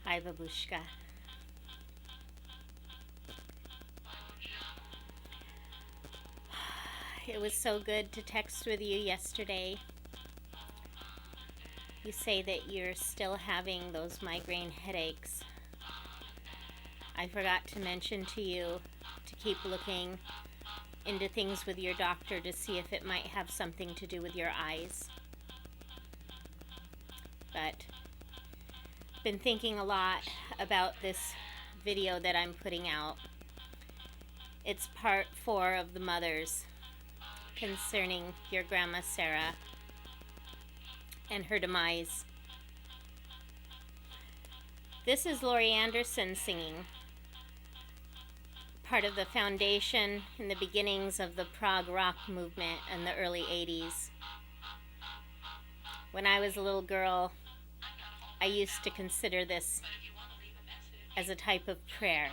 Hi, Babushka. It was so good to text with you yesterday. You say that you're still having those migraine headaches. I forgot to mention to you to keep looking into things with your doctor to see if it might have something to do with your eyes. But been thinking a lot about this video that I'm putting out. It's part 4 of the mothers concerning your grandma Sarah and her demise. This is Laurie Anderson singing, part of the foundation in the beginnings of the prog rock movement in the early 80s. When I was a little girl, I used to consider this as a type of prayer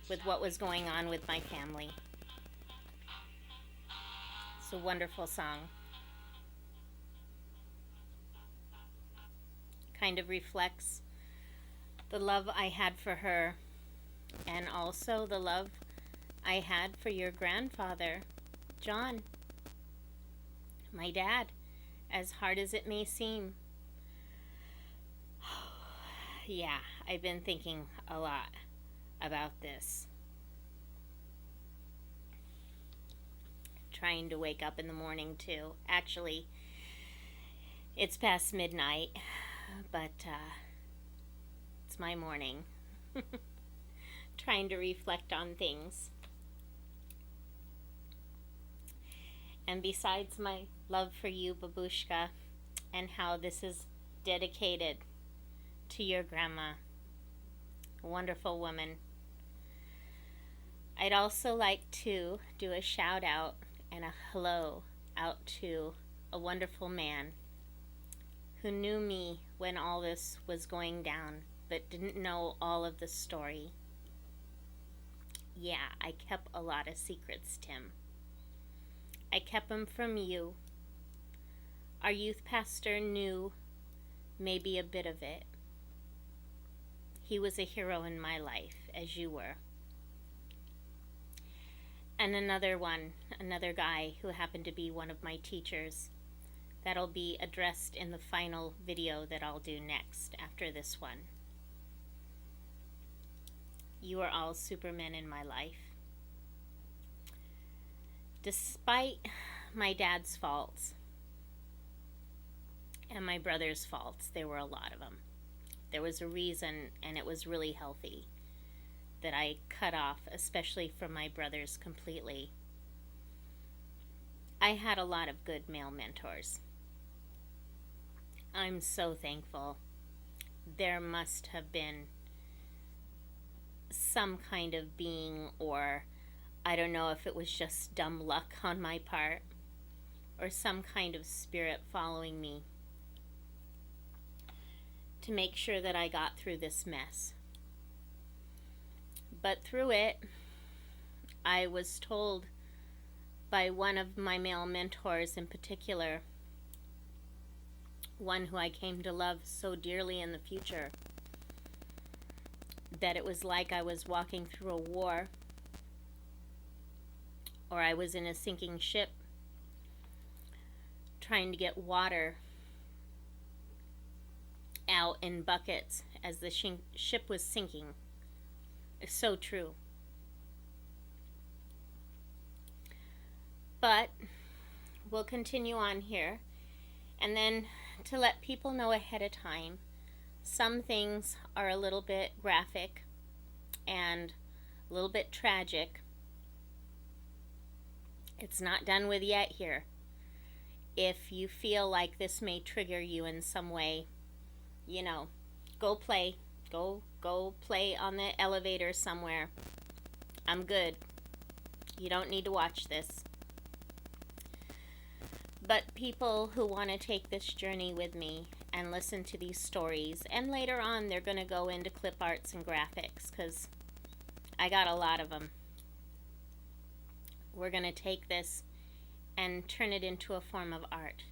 with what was going on with my family. It's a wonderful song. Kind of reflects the love I had for her and also the love I had for your grandfather, John, my dad, as hard as it may seem. Yeah, I've been thinking a lot about this. Trying to wake up in the morning too. Actually, it's past midnight, but it's my morning. Trying to reflect on things. And besides my love for you, Babushka, and how this is dedicated to your grandma, a wonderful woman, I'd also like to do a shout out and a hello out to a wonderful man who knew me when all this was going down, but didn't know all of the story. Yeah, I kept a lot of secrets, Tim. I kept them from you. Our youth pastor knew maybe a bit of it. He was a hero in my life, as you were. And another guy who happened to be one of my teachers. That'll be addressed in the final video that I'll do next after this one. You are all supermen in my life. Despite my dad's faults and my brother's faults, there were a lot of them. There was a reason, and it was really healthy, that I cut off, especially from my brothers, completely. I had a lot of good male mentors. I'm so thankful. There must have been some kind of being, or I don't know if it was just dumb luck on my part, or some kind of spirit following me to make sure that I got through this mess. But through it, I was told by one of my male mentors in particular, one who I came to love so dearly in the future, that it was like I was walking through a war, or I was in a sinking ship trying to get water out in buckets as the ship was sinking. It's so true. But we'll continue on here, and then to let people know ahead of time, some things are a little bit graphic and a little bit tragic. It's not done with yet here. If you feel like this may trigger you in some way, you know, go play. Go play on the elevator somewhere. I'm good. You don't need to watch this. But people who want to take this journey with me and listen to these stories, and later on they're going to go into clip arts and graphics, because I got a lot of them. We're going to take this and turn it into a form of art,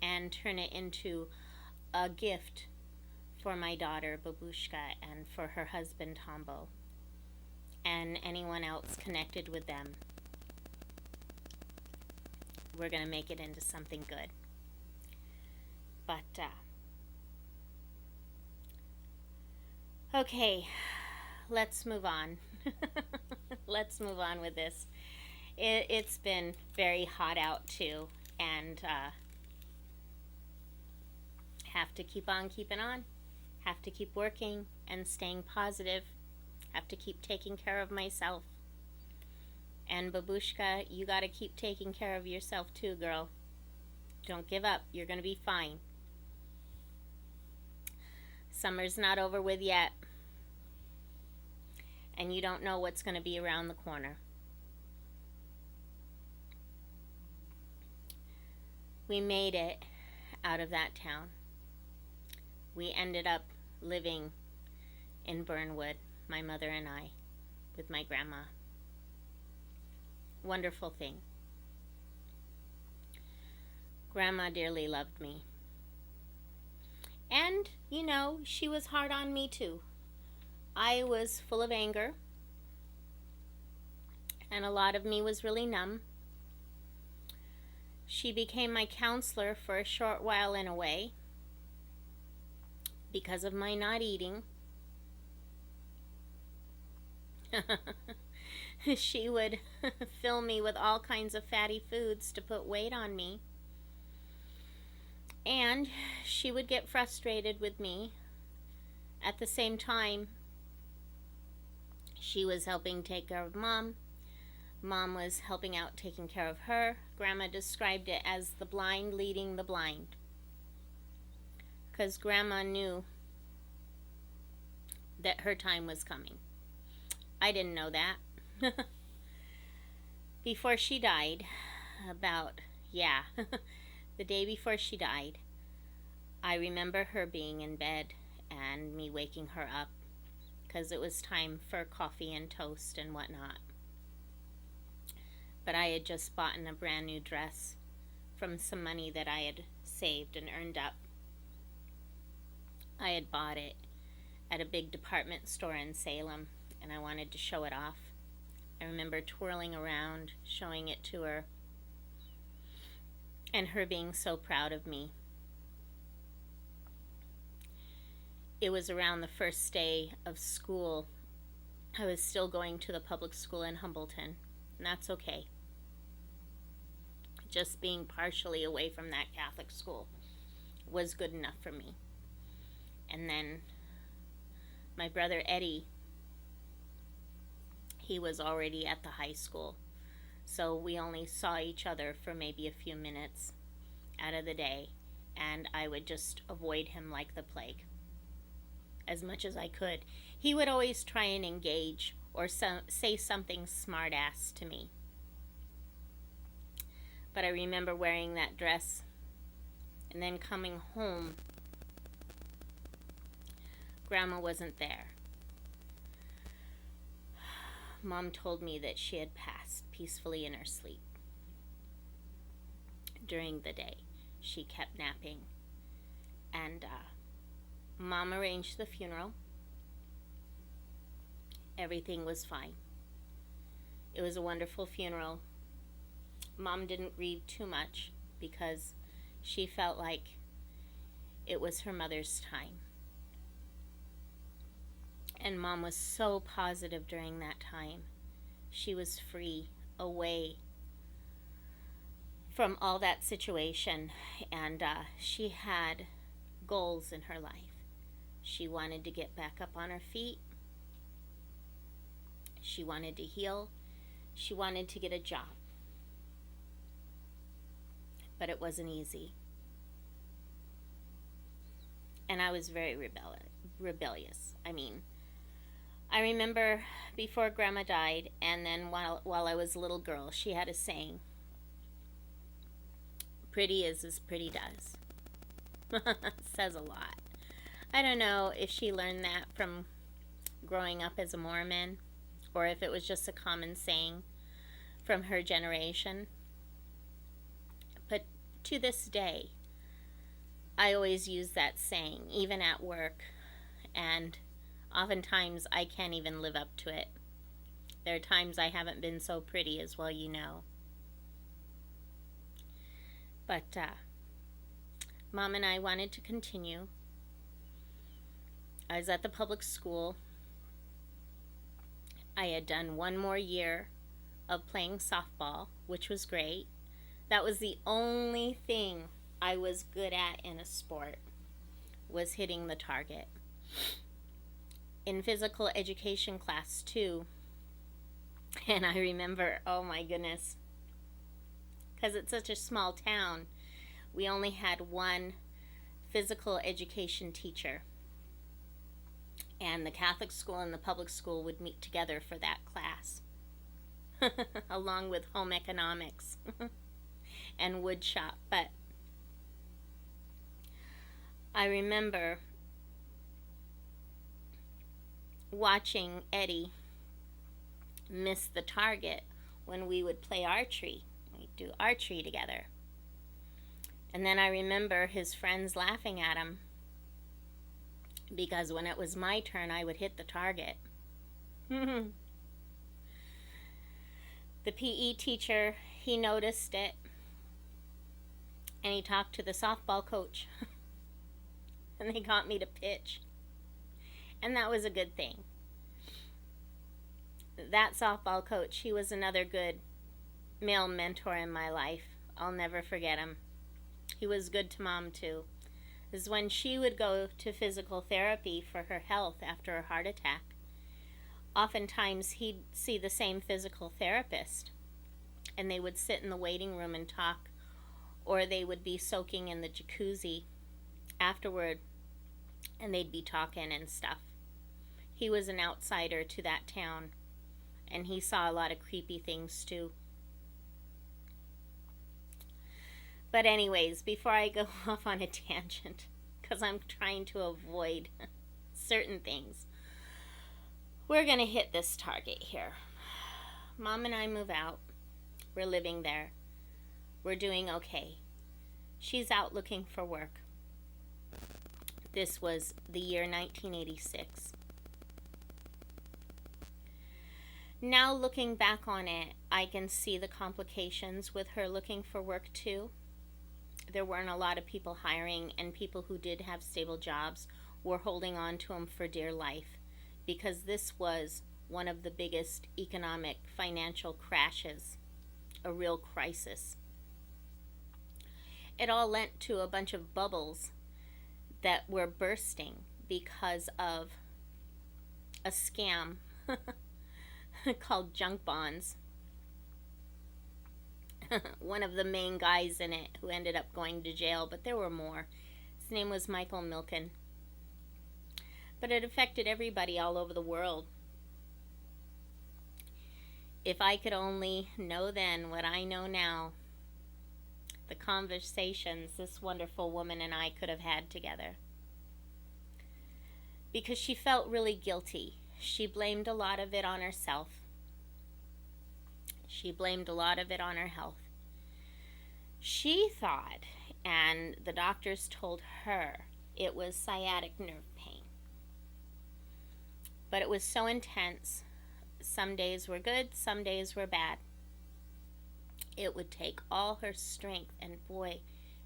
and turn it into a gift for my daughter Babushka and for her husband Tombo and anyone else connected with them. We're going to make it into something good. But, okay, let's move on. Let's move on with this. It's been very hot out too, and have to keep on keeping on. Have to keep working and staying positive. Have to keep taking care of myself. And Babushka, you gotta keep taking care of yourself too, girl. Don't give up. You're gonna be fine. Summer's not over with yet. And you don't know what's gonna be around the corner. We made it out of that town. We ended up living in Burnwood, my mother and I, with my grandma. Wonderful thing. Grandma dearly loved me. And, you know, she was hard on me too. I was full of anger, and a lot of me was really numb. She became my counselor for a short while in a way because of my not eating. She would fill me with all kinds of fatty foods to put weight on me. And she would get frustrated with me. At the same time, she was helping take care of Mom. Mom was helping out taking care of her. Grandma described it as the blind leading the blind. Because Grandma knew that her time was coming. I didn't know that. Before she died, the day before she died, I remember her being in bed and me waking her up because it was time for coffee and toast and whatnot. But I had just bought a brand new dress from some money that I had saved and earned up. I had bought it at a big department store in Salem, and I wanted to show it off. I remember twirling around, showing it to her, and her being so proud of me. It was around the first day of school. I was still going to the public school in Humbleton, and that's okay. Just being partially away from that Catholic school was good enough for me. And then my brother Eddie, he was already at the high school, so we only saw each other for maybe a few minutes out of the day, and I would just avoid him like the plague as much as I could. He would always try and engage or say something smart-ass to me. But I remember wearing that dress and then coming home. Grandma wasn't there. Mom told me that she had passed peacefully in her sleep. During the day, she kept napping. And Mom arranged the funeral. Everything was fine. It was a wonderful funeral. Mom didn't grieve too much because she felt like it was her mother's time. And Mom was so positive during that time. She was free, away from all that situation, and she had goals in her life. She wanted to get back up on her feet. She wanted to heal. She wanted to get a job. But it wasn't easy. And I was very rebellious. I remember before Grandma died, and then while I was a little girl, she had a saying, "Pretty is as pretty does." Says a lot. I don't know if she learned that from growing up as a Mormon, or if it was just a common saying from her generation. But to this day, I always use that saying, even at work. and oftentimes I can't even live up to it. There are times I haven't been so pretty as well, you know. But Mom and I wanted to continue. I was at the public school. I had done one more year of playing softball, which was great. That was the only thing I was good at in a sport, was hitting the target. In physical education class too, and I remember, oh my goodness, because it's such a small town, we only had one physical education teacher. And the Catholic school and the public school would meet together for that class, along with home economics and wood shop. But I remember watching Eddie miss the target when we would play archery. We'd do archery together. And then I remember his friends laughing at him, because when it was my turn, I would hit the target. The PE teacher, he noticed it, and he talked to the softball coach, and they got me to pitch. And that was a good thing. That softball coach, he was another good male mentor in my life. I'll never forget him. He was good to Mom too. Is when she would go to physical therapy for her health after a heart attack, oftentimes he'd see the same physical therapist, and they would sit in the waiting room and talk, or they would be soaking in the jacuzzi afterward, and they'd be talking and stuff. He was an outsider to that town, and he saw a lot of creepy things too. But anyways, before I go off on a tangent, because I'm trying to avoid certain things, we're going to hit this target here. Mom and I move out. We're living there. We're doing okay. She's out looking for work. This was the year 1986. Now looking back on it, I can see the complications with her looking for work too. There weren't a lot of people hiring, and people who did have stable jobs were holding on to them for dear life, because this was one of the biggest economic financial crashes, a real crisis. It all led to a bunch of bubbles that were bursting because of a scam called junk bonds. One of the main guys in it who ended up going to jail, but there were more. His name was Michael Milken. But it affected everybody all over the world. If I could only know then what I know now, the conversations this wonderful woman and I could have had together. Because she felt really guilty. She blamed a lot of it on herself. She blamed a lot of it on her health. She thought, and the doctors told her, it was sciatic nerve pain. But it was so intense. Some days were good, some days were bad. It would take all her strength, and boy,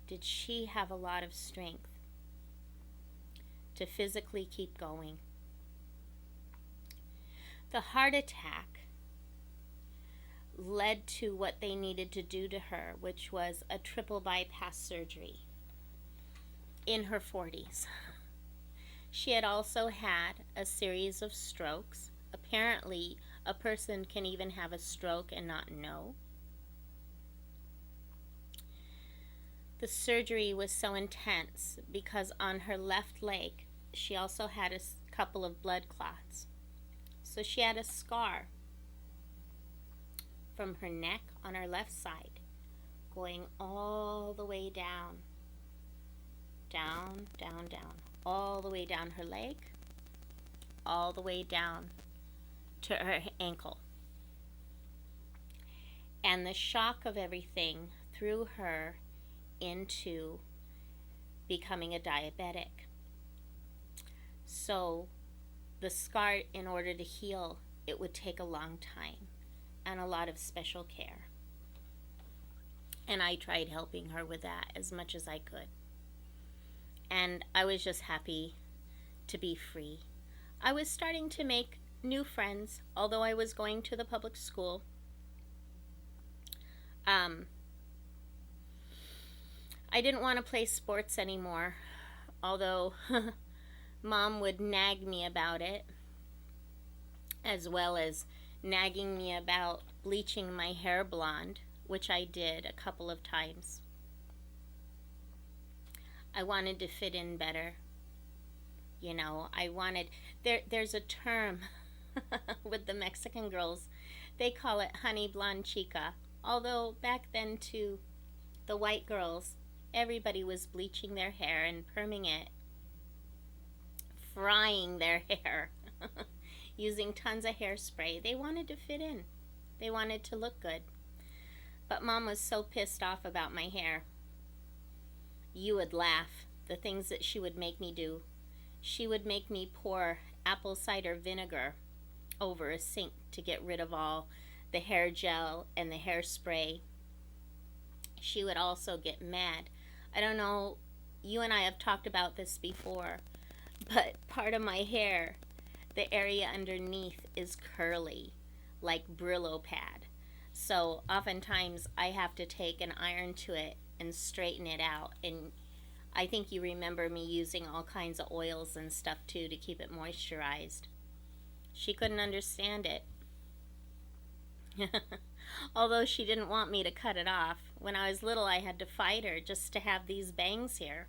did she have a lot of strength to physically keep going. The heart attack led to what they needed to do to her, which was a triple bypass surgery in her 40s. She had also had a series of strokes. Apparently, a person can even have a stroke and not know. The surgery was so intense because on her left leg, she also had a couple of blood clots. So she had a scar from her neck on her left side, going all the way down, down, down, down, all the way down her leg, all the way down to her ankle. And the shock of everything threw her into becoming a diabetic. So the scar, in order to heal, it would take a long time and a lot of special care. And I tried helping her with that as much as I could. And I was just happy to be free. I was starting to make new friends, although I was going to the public school. I didn't want to play sports anymore, although Mom would nag me about it, as well as nagging me about bleaching my hair blonde, which I did a couple of times. I wanted to fit in better. You know, there's a term with the Mexican girls. They call it honey blonde chica. Although back then too, the white girls, everybody was bleaching their hair and perming it, frying their hair, using tons of hairspray. They wanted to fit in. They wanted to look good. But Mom was so pissed off about my hair. You would laugh. The things that she would make me do. She would make me pour apple cider vinegar over a sink to get rid of all the hair gel and the hairspray. She would also get mad. I don't know, you and I have talked about this before, but part of my hair, the area underneath, is curly, like Brillo pad. So oftentimes I have to take an iron to it and straighten it out. And I think you remember me using all kinds of oils and stuff too to keep it moisturized. She couldn't understand it. Although she didn't want me to cut it off. When I was little, I had to fight her just to have these bangs here.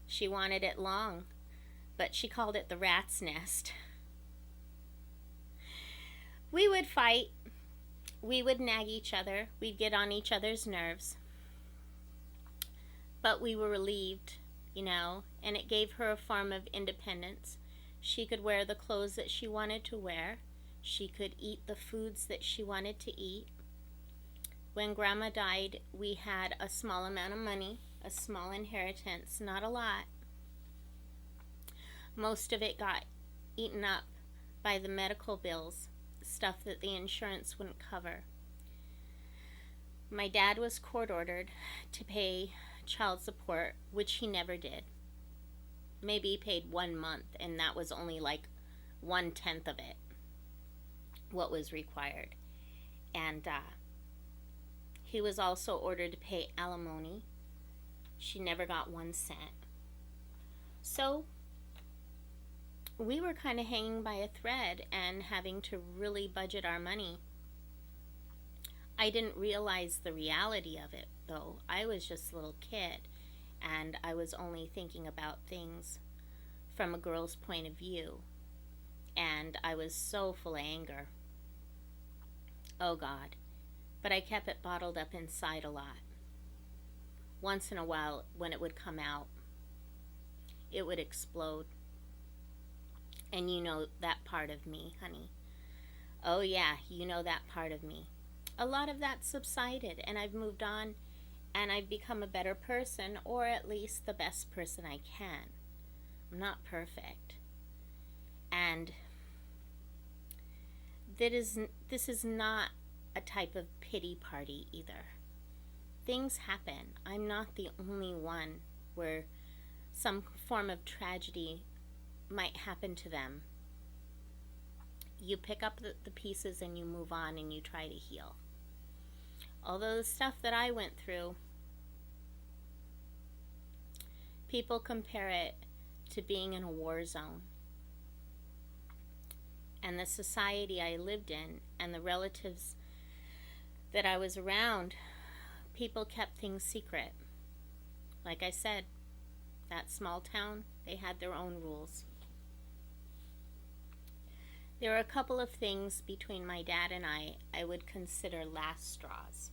She wanted it long, but she called it the rat's nest. We would fight. We would nag each other. We'd get on each other's nerves. But we were relieved, you know, and it gave her a form of independence. She could wear the clothes that she wanted to wear. She could eat the foods that she wanted to eat. When Grandma died, we had a small amount of money, a small inheritance, not a lot. Most of it got eaten up by the medical bills, stuff that the insurance wouldn't cover. My dad was court ordered to pay child support, which he never did. Maybe he paid 1 month, and that was only like 1/10 of it, what was required. And he was also ordered to pay alimony. She never got 1 cent. So we were kind of hanging by a thread and having to really budget our money. I didn't realize the reality of it, though. I was just a little kid, and I was only thinking about things from a girl's point of view. And I was so full of anger. Oh God. But I kept it bottled up inside a lot. Once in a while, when it would come out, it would explode. And you know that part of me, honey. Oh yeah, you know that part of me. A lot of that subsided, and I've moved on, and I've become a better person, or at least the best person I can. I'm not perfect. And this is not a type of pity party either. Things happen. I'm not the only one where some form of tragedy might happen to them. You pick up the pieces and you move on and you try to heal. Although the stuff that I went through, people compare it to being in a war zone. And the society I lived in and the relatives that I was around, people kept things secret. Like I said, that small town, they had their own rules. There were a couple of things between my dad and I would consider last straws.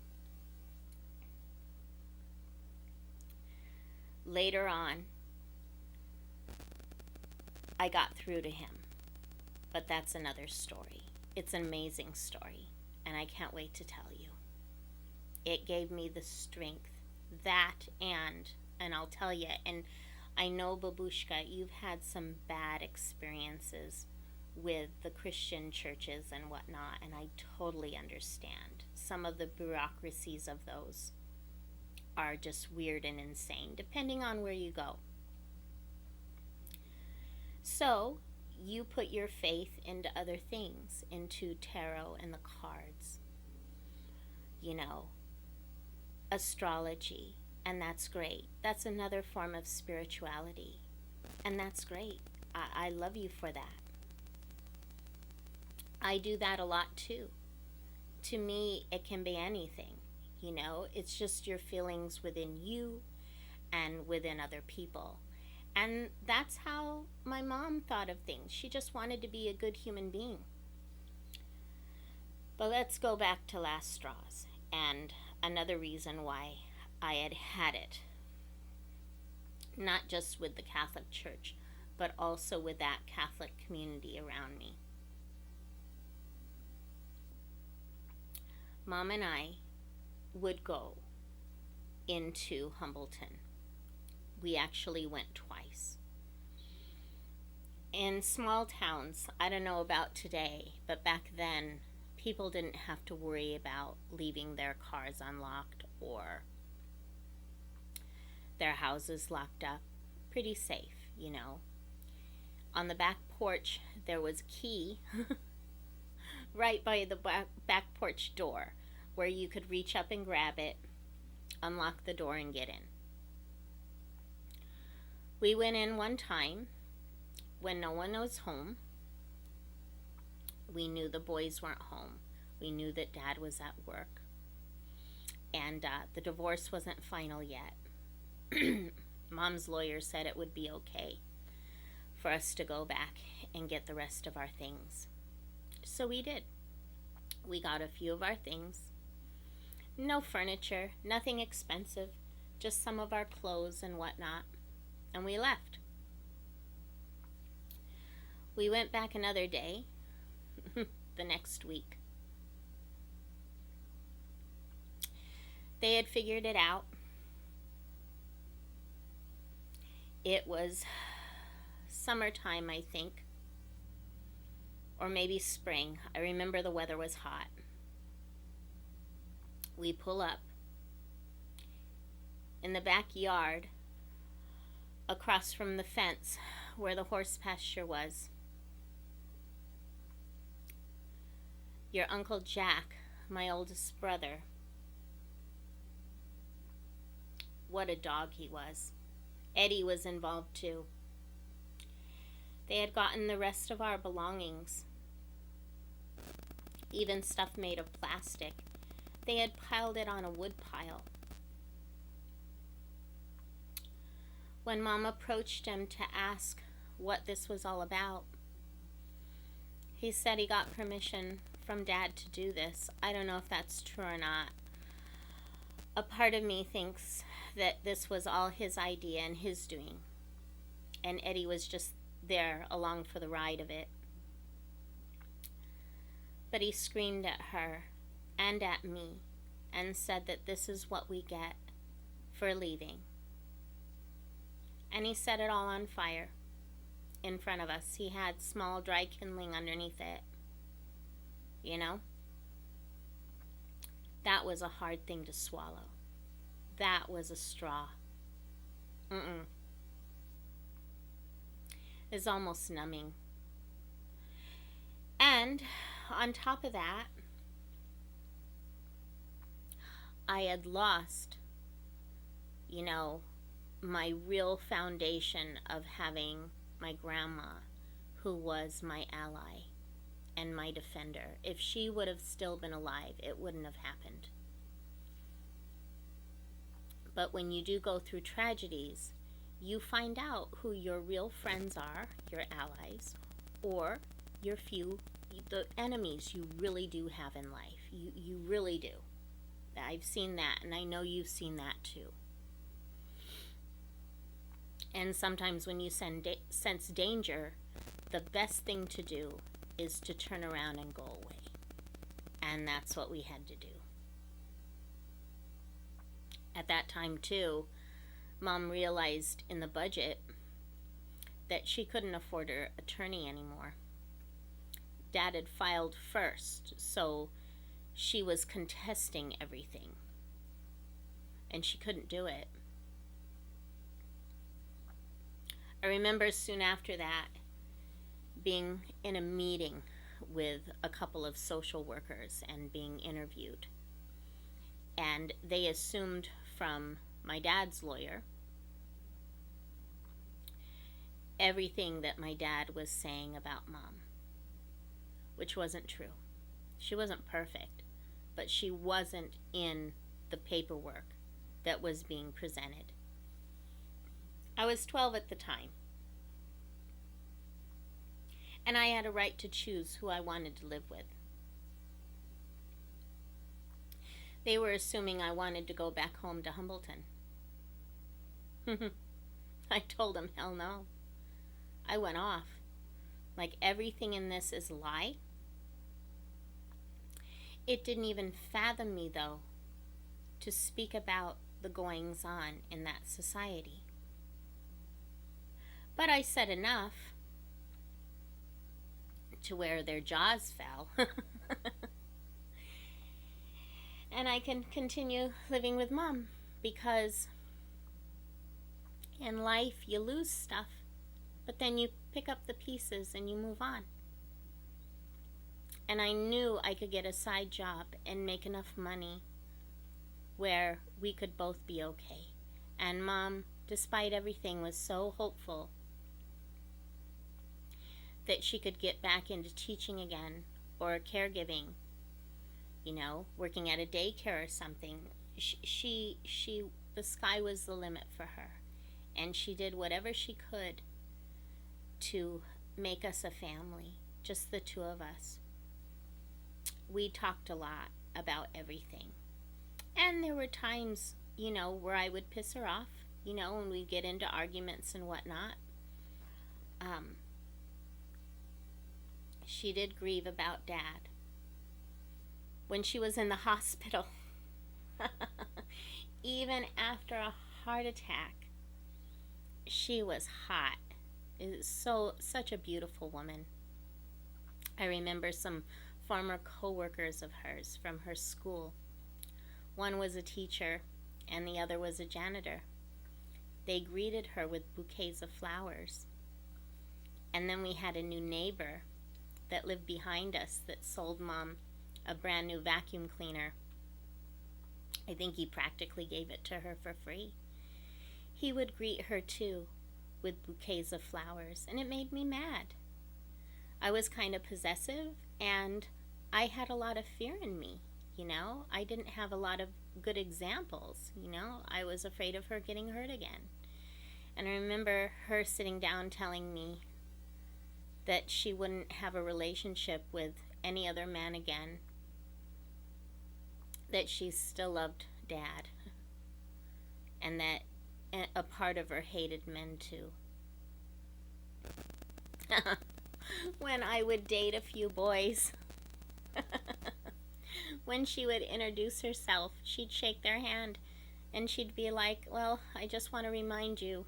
Later on, I got through to him, but that's another story. It's an amazing story, and I can't wait to tell you. It gave me the strength, that and I'll tell you, and I know, Babushka, you've had some bad experiences with the Christian churches and whatnot, and I totally understand. Some of the bureaucracies of those are just weird and insane, depending on where you go. So, you put your faith into other things, into tarot and the cards, you know, astrology, and that's great. That's another form of spirituality, and that's great. I love you for that. I do that a lot too. To me, it can be anything, you know, it's just your feelings within you and within other people. And that's how my mom thought of things. She just wanted to be a good human being. But let's go back to last straws and another reason why I had had it. Not just with the Catholic Church, but also with that Catholic community around me. Mom and I would go into Humbleton. We actually went twice. In small towns, I don't know about today, but back then, people didn't have to worry about leaving their cars unlocked or their houses locked up. Pretty safe, you know. On the back porch, there was a key right by the back porch door where you could reach up and grab it, unlock the door, and get in. We went in one time when no one was home. We knew the boys weren't home. We knew that Dad was at work. And the divorce wasn't final yet. Mom's lawyer said it would be okay for us to go back and get the rest of our things. So we did. We got a few of our things. No furniture, nothing expensive, just some of our clothes and whatnot. And we left. We went back another day, the next week. They had figured it out. It was summertime, I think, or maybe spring. I remember the weather was hot. We pull up in the backyard across from the fence where the horse pasture was. Your Uncle Jack, my oldest brother, what a dog he was. Eddie was involved too. They had gotten the rest of our belongings, even stuff made of plastic. They had piled it on a wood pile. When Mom approached him to ask what this was all about, he said he got permission from Dad to do this. I don't know if that's true or not. A part of me thinks that this was all his idea and his doing, and Eddie was just there along for the ride of it. But he screamed at her and at me and said that this is what we get for leaving. And he set it all on fire in front of us. He had small dry kindling underneath it. You know? That was a hard thing to swallow. That was a straw. It's almost numbing. And on top of that, I had lost, you know, my real foundation of having my grandma, who was my ally and my defender. If she would have still been alive, it wouldn't have happened. But when you do go through tragedies, you find out who your real friends are, your allies, or your the enemies you really do have in life. You really do. I've seen that, and I know you've seen that too. And sometimes when you sense danger, the best thing to do is to turn around and go away. And that's what we had to do. At that time too, Mom realized in the budget that she couldn't afford her attorney anymore. Dad had filed first, so she was contesting everything, and she couldn't do it. I remember soon after that being in a meeting with a couple of social workers and being interviewed. And they assumed from my dad's lawyer everything that my dad was saying about Mom, which wasn't true. She wasn't perfect, but she wasn't in the paperwork that was being presented. I was 12 at the time, and I had a right to choose who I wanted to live with. They were assuming I wanted to go back home to Humbleton. I told them, hell no. I went off. Like, everything in this is a lie. It didn't even fathom me, though, to speak about the goings on in that society. But I said enough to where their jaws fell. And I can continue living with Mom, because in life you lose stuff, but then you pick up the pieces and you move on. And I knew I could get a side job and make enough money where we could both be okay. And Mom, despite everything, was so hopeful that she could get back into teaching again, or caregiving, working at a daycare or something. The sky was the limit for her. And she did whatever she could to make us a family, just the two of us. We talked a lot about everything. And there were times, where I would piss her off, when we'd get into arguments and whatnot. She did grieve about Dad. When she was in the hospital, even after a heart attack, she was hot. It was such a beautiful woman. I remember some former co-workers of hers from her school. One was a teacher and the other was a janitor. They greeted her with bouquets of flowers. And then we had a new neighbor that lived behind us that sold Mom a brand new vacuum cleaner. I think he practically gave it to her for free. He would greet her too with bouquets of flowers, and it made me mad. I was kind of possessive, and I had a lot of fear in me, I didn't have a lot of good examples, I was afraid of her getting hurt again. And I remember her sitting down telling me that she wouldn't have a relationship with any other man again, that she still loved Dad, and that a part of her hated men too. When I would date a few boys, when she would introduce herself, she'd shake their hand and she'd be like, well, I just want to remind you,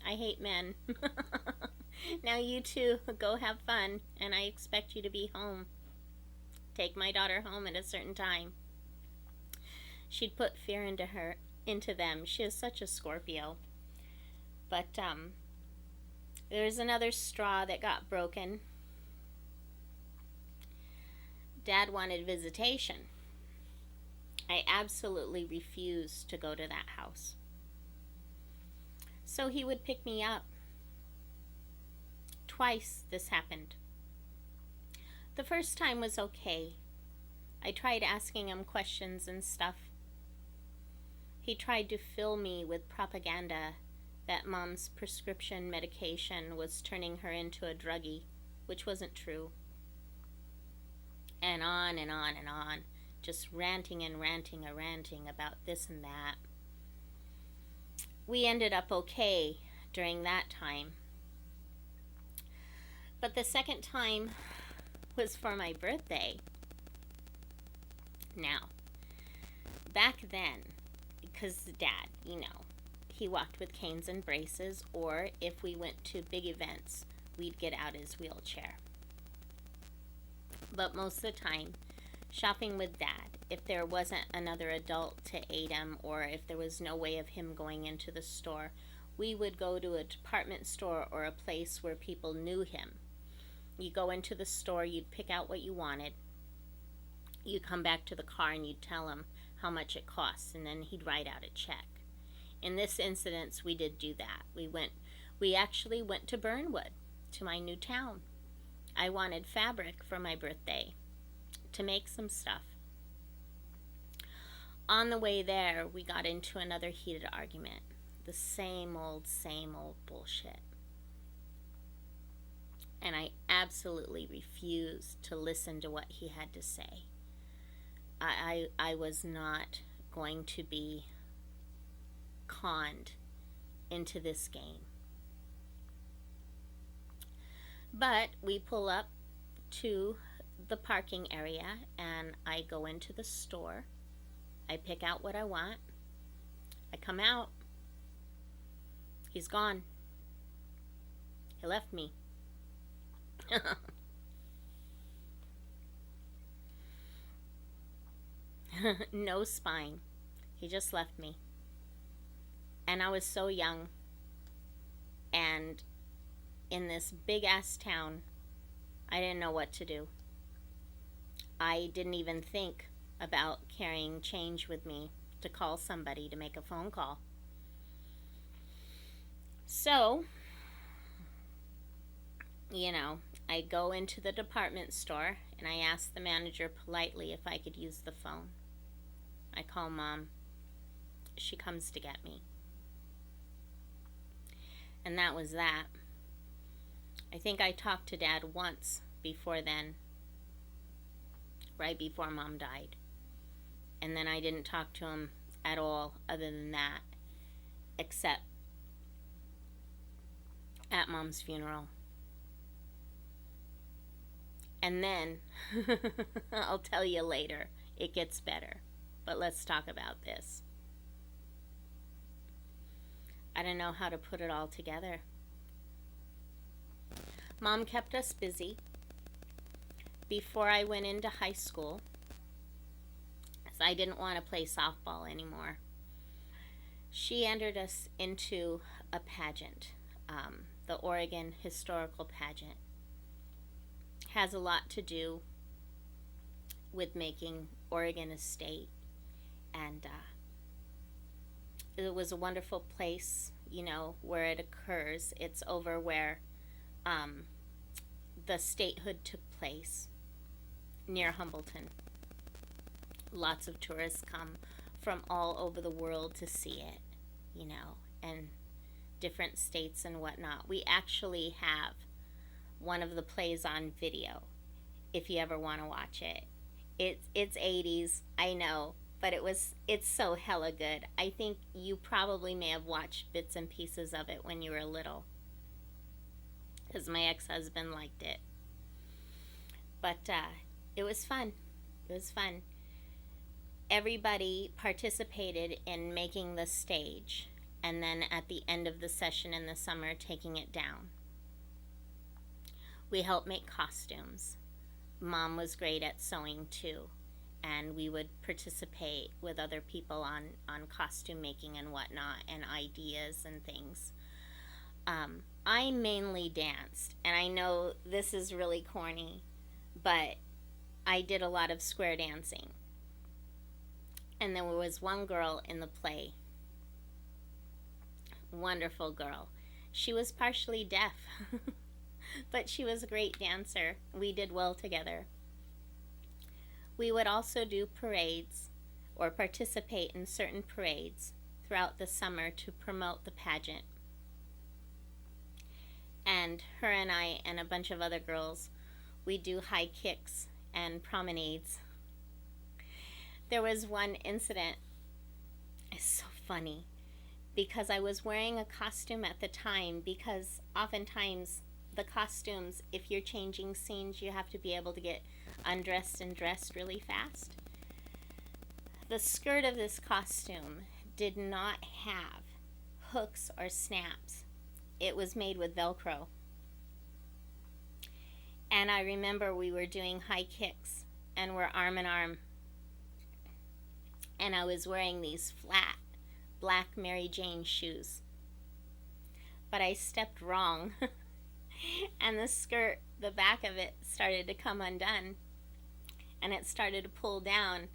I hate men. Now you two go have fun, and I expect you to be home. Take my daughter home at a certain time. She'd put fear into them. She is such a Scorpio. But there's another straw that got broken. Dad wanted visitation. I absolutely refused to go to that house. So he would pick me up. Twice this happened. The first time was okay. I tried asking him questions and stuff. He tried to fill me with propaganda that Mom's prescription medication was turning her into a druggie, which wasn't true. And on and on and on, just ranting about this and that. We ended up okay during that time. But the second time was for my birthday. Now, back then, because Dad, he walked with canes and braces, or if we went to big events, we'd get out his wheelchair. But most of the time, shopping with Dad, if there wasn't another adult to aid him, or if there was no way of him going into the store, we would go to a department store or a place where people knew him. You go into the store, you'd pick out what you wanted, you'd come back to the car and you'd tell him how much it costs, and then he'd write out a check. In this instance, we did do that. We actually went to Burnwood, to my new town. I wanted fabric for my birthday to make some stuff. On the way there, we got into another heated argument. The same old bullshit. And I absolutely refused to listen to what he had to say. I was not going to be conned into this game. But we pull up to the parking area and I go into the store. I pick out what I want. I come out. He's gone. He left me. No spine. He just left me. And I was so young. And in this big ass town, I didn't know what to do. I didn't even think about carrying change with me to call somebody to make a phone call. So, I go into the department store and I ask the manager politely if I could use the phone. I call Mom. She comes to get me. And that was that. I think I talked to Dad once before then, right before Mom died. And then I didn't talk to him at all other than that, except at Mom's funeral. And then, I'll tell you later, it gets better. But let's talk about this. I don't know how to put it all together. Mom kept us busy. Before I went into high school, because I didn't want to play softball anymore, she entered us into a pageant, the Oregon Historical Pageant. Has a lot to do with making Oregon a state, and it was a wonderful place, where it occurs. It's over where the statehood took place, near Humbleton. Lots of tourists come from all over the world to see it, and different states and whatnot. We actually have one of the plays on video, if you ever want to watch it. It's 80s, I know, but it's so hella good. I think you probably may have watched bits and pieces of it when you were little, because my ex-husband liked it. But it was fun. It was fun. Everybody participated in making the stage, and then at the end of the session in the summer, taking it down. We helped make costumes. Mom was great at sewing too, and we would participate with other people on costume making and whatnot, and ideas and things. I mainly danced, and I know this is really corny, but I did a lot of square dancing. And there was one girl in the play, wonderful girl. She was partially deaf. But she was a great dancer. We did well together. We would also do parades or participate in certain parades throughout the summer to promote the pageant. And her and I and a bunch of other girls, we do high kicks and promenades. There was one incident, it's so funny, because I was wearing a costume at the time, because oftentimes the costumes, if you're changing scenes, you have to be able to get undressed and dressed really fast. The skirt of this costume did not have hooks or snaps. It was made with Velcro. And I remember we were doing high kicks and we're arm in arm. And I was wearing these flat black Mary Jane shoes. But I stepped wrong. And the skirt, the back of it, started to come undone. And it started to pull down.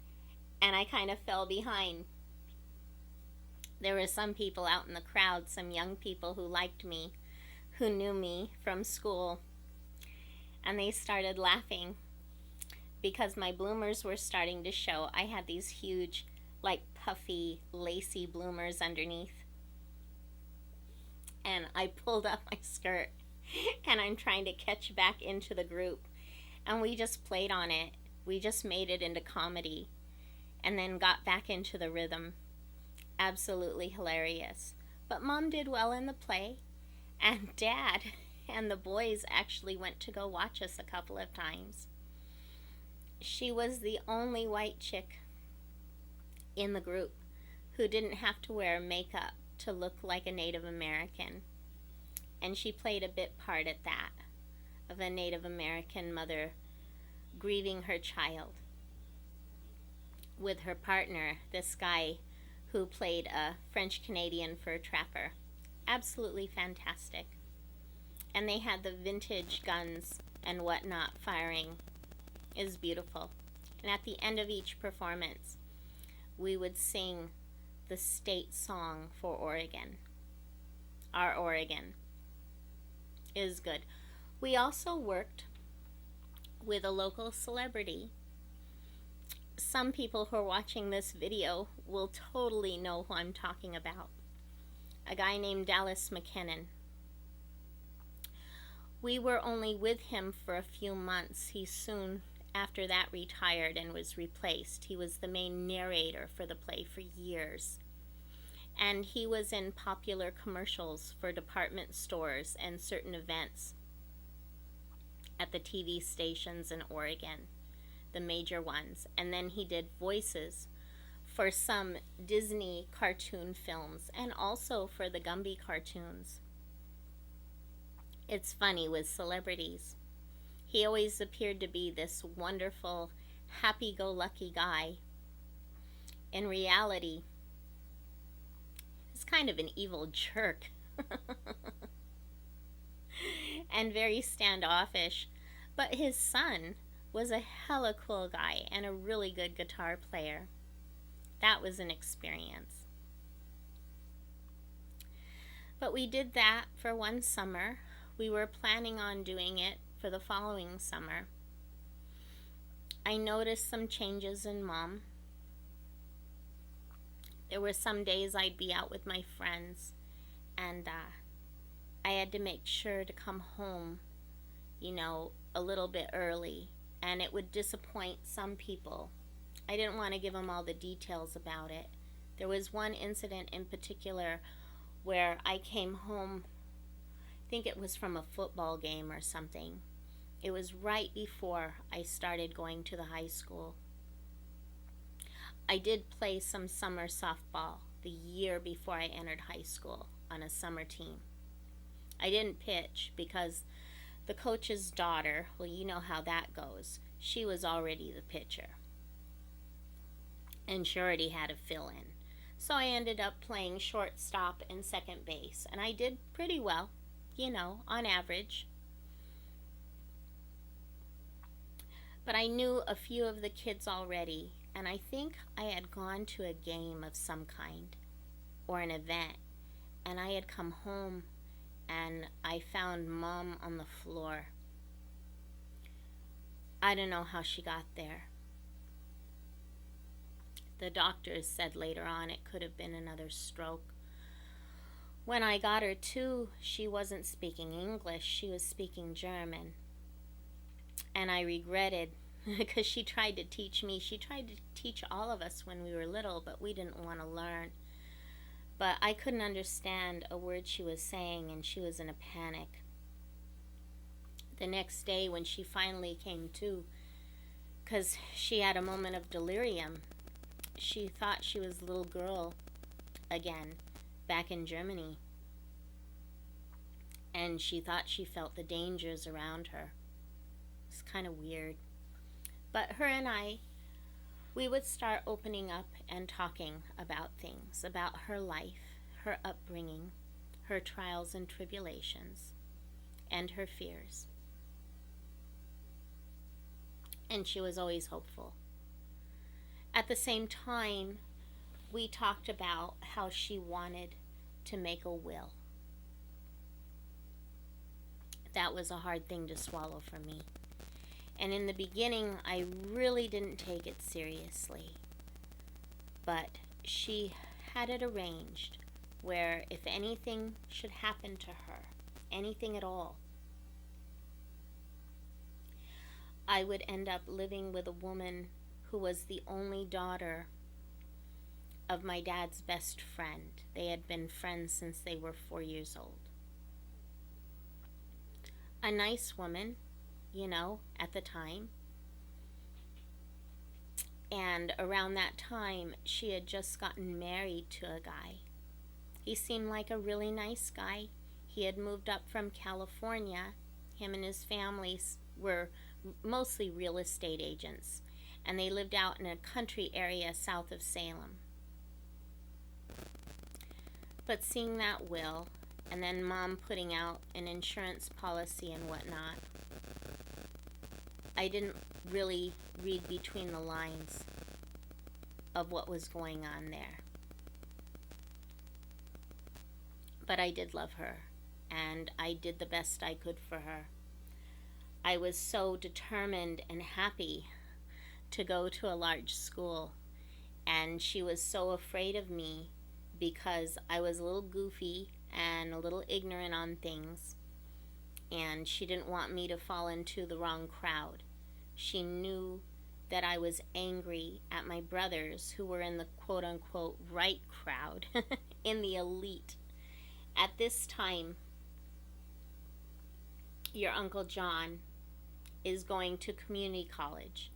And I kind of fell behind. There were some people out in the crowd, some young people who liked me, who knew me from school. And they started laughing because my bloomers were starting to show. I had these huge, like puffy, lacy bloomers underneath. And I pulled up my skirt and I'm trying to catch back into the group. And we just played on it. We just made it into comedy and then got back into the rhythm. Absolutely hilarious. But Mom did well in the play, and Dad and the boys actually went to go watch us a couple of times. She was the only white chick in the group who didn't have to wear makeup to look like a Native American. And she played a bit part at that, of a Native American mother grieving her child with her partner, this guy who played a French-Canadian fur trapper. Absolutely fantastic. And they had the vintage guns and whatnot firing. It was beautiful. And at the end of each performance, we would sing the state song for Oregon. Our Oregon. It was good. We also worked with a local celebrity. Some people who are watching this video will totally know who I'm talking about. A guy named Dallas McKinnon. We were only with him for a few months. He soon after that retired and was replaced. He was the main narrator for the play for years. And he was in popular commercials for department stores and certain events at the TV stations in Oregon, the major ones. And then he did voices for some Disney cartoon films and also for the Gumby cartoons. It's funny with celebrities. He always appeared to be this wonderful, happy-go-lucky guy. In reality, he's kind of an evil jerk. And very standoffish. But his son was a hella cool guy and a really good guitar player. That was an experience. But we did that for one summer. We were planning on doing it for the following summer. I noticed some changes in Mom. There were some days I'd be out with my friends and I had to make sure to come home, a little bit early, and it would disappoint some people. I didn't want to give them all the details about it. There was one incident in particular where I came home, I think it was from a football game or something. It was right before I started going to the high school. I did play some summer softball the year before I entered high school on a summer team. I didn't pitch because the coach's daughter, well, you know how that goes. She was already the pitcher. And she already had a fill-in. So I ended up playing shortstop and second base. And I did pretty well, on average. But I knew a few of the kids already. And I think I had gone to a game of some kind or an event. And I had come home and I found Mom on the floor. I don't know how she got there. The doctors said later on it could have been another stroke. When I got her to, she wasn't speaking English, she was speaking German. And I regretted, because she tried to teach me. She tried to teach all of us when we were little, but we didn't want to learn. But I couldn't understand a word she was saying, and she was in a panic. The next day when she finally came to, because she had a moment of delirium, she thought she was a little girl again, back in Germany, and she thought she felt the dangers around her. It's kind of weird. But her and I, we would start opening up and talking about things, about her life, her upbringing, her trials and tribulations, and her fears. And she was always hopeful. At the same time, we talked about how she wanted to make a will. That was a hard thing to swallow for me. And in the beginning, I really didn't take it seriously. But she had it arranged where if anything should happen to her, anything at all, I would end up living with a woman who was the only daughter of my dad's best friend. They had been friends since they were 4 years old. A nice woman, at the time. And around that time, she had just gotten married to a guy. He seemed like a really nice guy. He had moved up from California. Him and his family were mostly real estate agents, and they lived out in a country area south of Salem. But seeing that will, and then Mom putting out an insurance policy and whatnot, I didn't really read between the lines of what was going on there. But I did love her, and I did the best I could for her. I was so determined and happy to go to a large school, and she was so afraid of me because I was a little goofy and a little ignorant on things, and she didn't want me to fall into the wrong crowd. She knew that I was angry at my brothers who were in the quote-unquote right crowd, in the elite. At this time, your Uncle John is going to community college.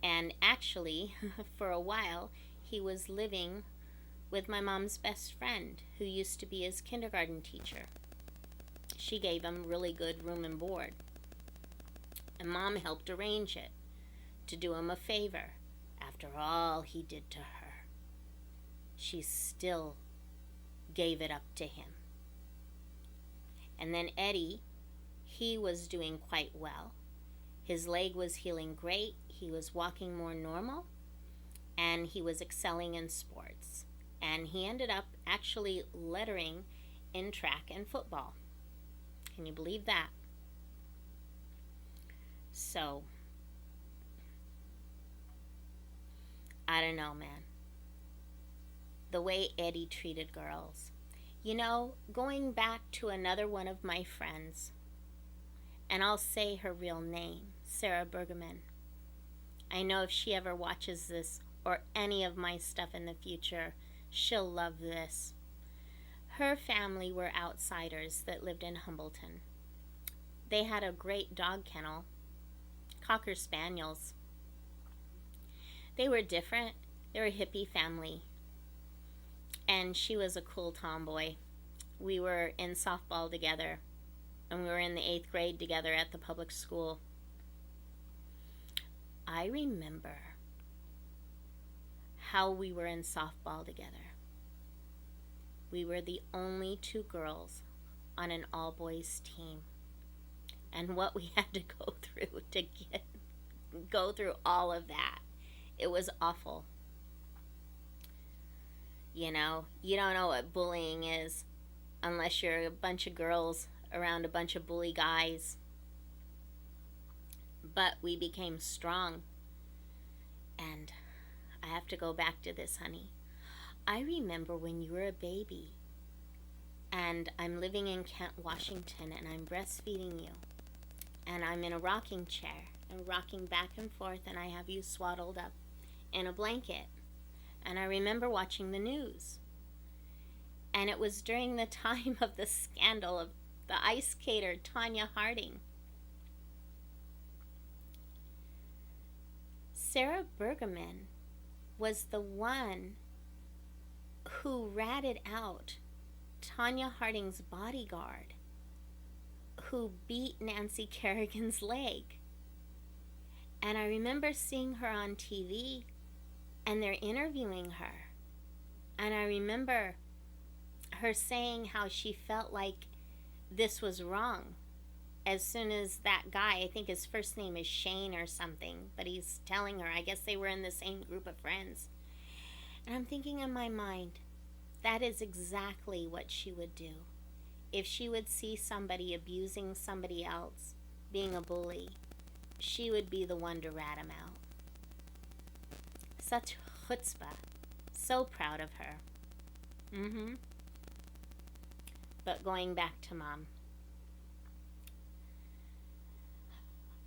And actually, for a while, he was living with my mom's best friend, who used to be his kindergarten teacher. She gave him really good room and board. And Mom helped arrange it to do him a favor. After all he did to her, she still gave it up to him. And then Eddie, he was doing quite well. His leg was healing great. He was walking more normal, and he was excelling in sports. And he ended up actually lettering in track and football. Can you believe that? So, I don't know, man. The way Eddie treated girls. Going back to another one of my friends, and I'll say her real name, Sarah Bergerman. I know if she ever watches this or any of my stuff in the future, she'll love this. Her family were outsiders that lived in Humbleton. They had a great dog kennel, Cocker Spaniels. They were different. They were a hippie family. And she was a cool tomboy. We were in softball together, and we were in the 8th grade together at the public school. I remember how we were in softball together. We were the only 2 girls on an all-boys team. And what we had to go through to go through all of that. It was awful. You don't know what bullying is unless you're a bunch of girls around a bunch of bully guys. But we became strong. And I have to go back to this, honey. I remember when you were a baby, and I'm living in Kent, Washington, and I'm breastfeeding you. And I'm in a rocking chair, and rocking back and forth, and I have you swaddled up in a blanket. And I remember watching the news. And it was during the time of the scandal of the ice skater, Tanya Harding. Sarah Bergerman was the one who ratted out Tanya Harding's bodyguard, who beat Nancy Kerrigan's leg. And I remember seeing her on TV, and they're interviewing her. And I remember her saying how she felt like this was wrong. As soon as that guy, I think his first name is Shane or something, but he's telling her, I guess they were in the same group of friends. And I'm thinking in my mind, that is exactly what she would do. If she would see somebody abusing somebody else, being a bully, she would be the one to rat him out. Such chutzpah. So proud of her. But going back to Mom.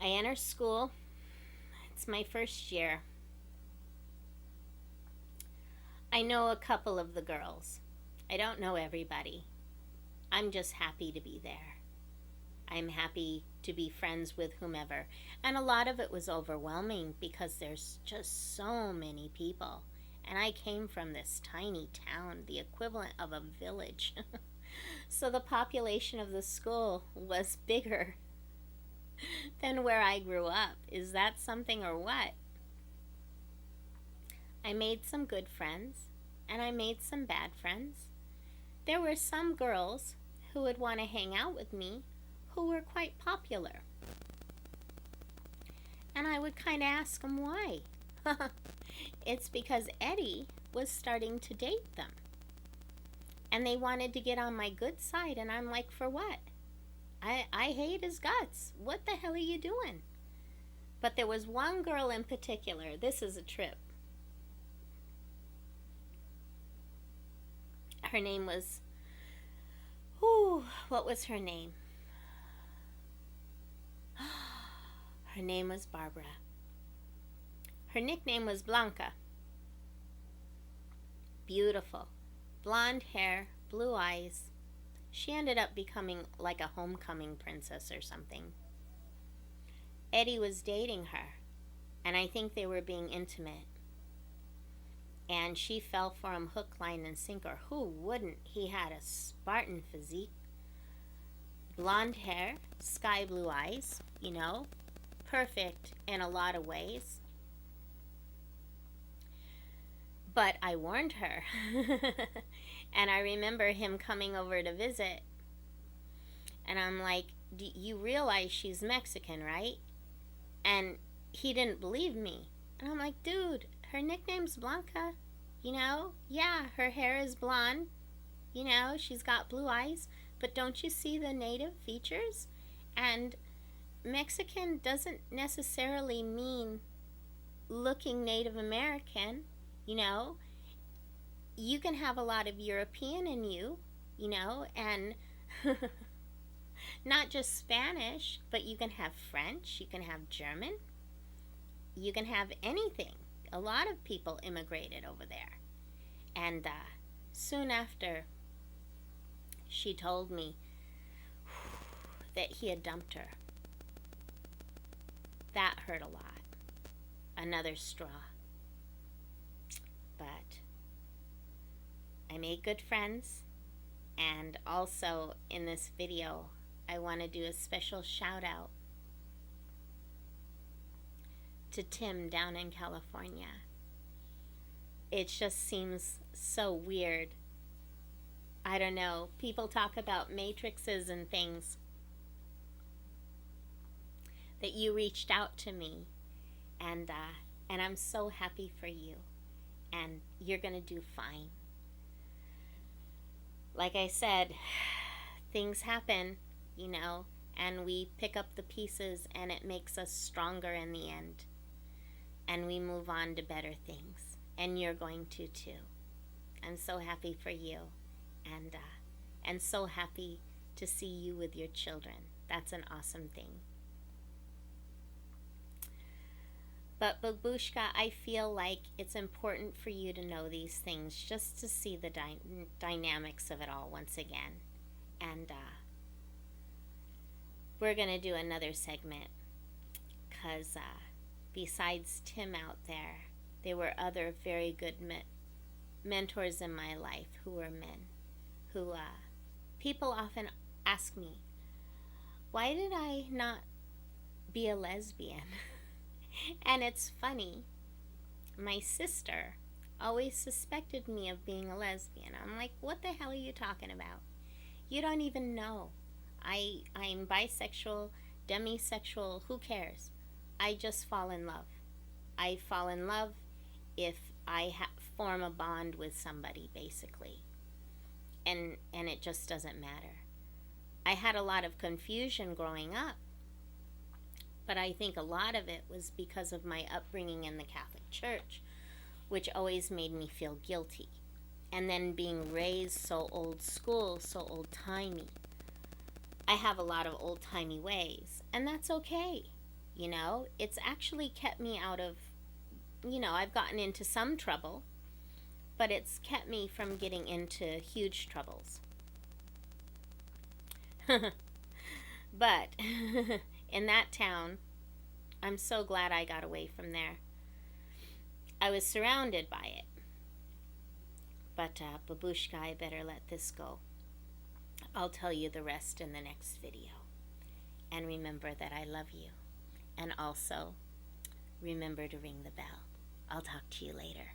I enter school. It's my first year. I know a couple of the girls. I don't know everybody. I'm just happy to be there. I'm happy to be friends with whomever. And a lot of it was overwhelming because there's just so many people. And I came from this tiny town, the equivalent of a village. So the population of the school was bigger than where I grew up. Is that something or what? I made some good friends, and I made some bad friends. There were some girls who would want to hang out with me who were quite popular. And I would kind of ask them why. It's because Eddie was starting to date them. And they wanted to get on my good side, and I'm like, for what? I hate his guts. What the hell are you doing? But there was one girl in particular. This is a trip. Her name was, what was her name? Her name was Barbara. Her nickname was Blanca. Beautiful. Blonde hair, blue eyes. She ended up becoming like a homecoming princess or something. Eddie was dating her, and I think they were being intimate. And she fell for him hook, line, and sinker. Who wouldn't? He had a Spartan physique. Blonde hair, sky blue eyes, perfect in a lot of ways. But I warned her. And I remember him coming over to visit. And I'm like, do you realize she's Mexican, right? And he didn't believe me. And I'm like, dude, her nickname's Blanca. Yeah, her hair is blonde. She's got blue eyes. But don't you see the native features? And Mexican doesn't necessarily mean looking Native American. You can have a lot of European in you, and not just Spanish, but you can have French, you can have German, you can have anything. A lot of people immigrated over there. And soon after, she told me that he had dumped her. That hurt a lot. Another straw. But I made good friends, and also in this video I want to do a special shout out to Tim down in California. It just seems so weird. I don't know, people talk about matrices and things, that you reached out to me, and I'm so happy for you, and you're gonna do fine. Like I said, things happen, and we pick up the pieces, and it makes us stronger in the end. And we move on to better things. And you're going to too. I'm so happy for you. And so happy to see you with your children. That's an awesome thing. But Babushka, I feel like it's important for you to know these things just to see the dynamics of it all once again. And we're going to do another segment because besides Tim out there, there were other very good mentors in my life who were men, who people often ask me, why did I not be a lesbian? And it's funny. My sister always suspected me of being a lesbian. I'm like, what the hell are you talking about? You don't even know. I'm bisexual, demisexual, who cares? I just fall in love. I fall in love if I form a bond with somebody, basically. And it just doesn't matter. I had a lot of confusion growing up, but I think a lot of it was because of my upbringing in the Catholic Church, which always made me feel guilty. And then being raised so old school, so old-timey. I have a lot of old-timey ways, and that's okay. You know, it's actually kept me out of, I've gotten into some trouble, but it's kept me from getting into huge troubles. But in that town, I'm so glad I got away from there. I was surrounded by it. But, Babushka, I better let this go. I'll tell you the rest in the next video. And remember that I love you. And also, remember to ring the bell. I'll talk to you later.